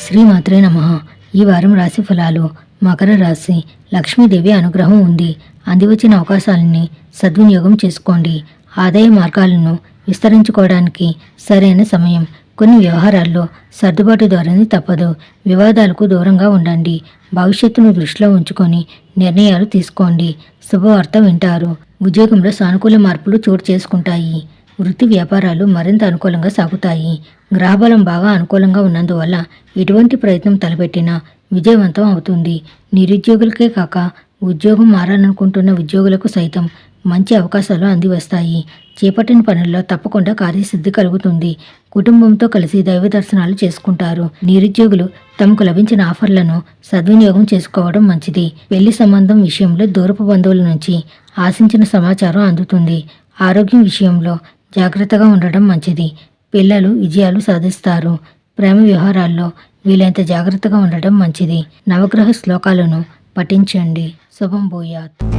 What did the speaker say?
శ్రీమాత్రే నమః. ఈ వారం రాశి ఫలాలు. మకర రాశి. లక్ష్మీదేవి అనుగ్రహం ఉంది. అందివచ్చిన అవకాశాలని సద్వినియోగం చేసుకోండి. ఆదాయ మార్గాలను విస్తరించుకోవడానికి సరైన సమయం. కొన్ని వ్యవహారాల్లో సర్దుబాటు ధోరణి తప్పదు. వివాదాలకు దూరంగా ఉండండి. భవిష్యత్తును దృష్టిలో ఉంచుకొని నిర్ణయాలు తీసుకోండి. శుభవార్త వింటారు. ఉద్యోగంలో సానుకూల మార్పులు చోటు చేసుకుంటాయి. వృత్తి వ్యాపారాలు మరింత అనుకూలంగా సాగుతాయి. గ్రహబలం బాగా అనుకూలంగా ఉన్నందువల్ల ఎటువంటి ప్రయత్నం తలపెట్టినా విజయవంతం అవుతుంది. నిరుద్యోగులకే కాక ఉద్యోగం మారాలనుకుంటున్న ఉద్యోగులకు సైతం మంచి అవకాశాలు అందివస్తాయి. చేపట్టిన పనుల్లో తప్పకుండా కార్యసిద్ధి కలుగుతుంది. కుటుంబంతో కలిసి దైవ దర్శనాలు చేసుకుంటారు. నిరుద్యోగులు తమకు లభించిన ఆఫర్లను సద్వినియోగం చేసుకోవడం మంచిది. పెళ్లి సంబంధం విషయంలో దూరపు బంధువుల నుంచి ఆశించిన సమాచారం అందుతుంది. ఆరోగ్యం విషయంలో జాగ్రత్తగా ఉండడం మంచిది. పిల్లలు విజయాలు సాధిస్తారు. ప్రేమ వ్యవహారాల్లో వీలైనంత జాగ్రత్తగా ఉండడం మంచిది. నవగ్రహ శ్లోకాలను పఠించండి. శుభం భూయాత్.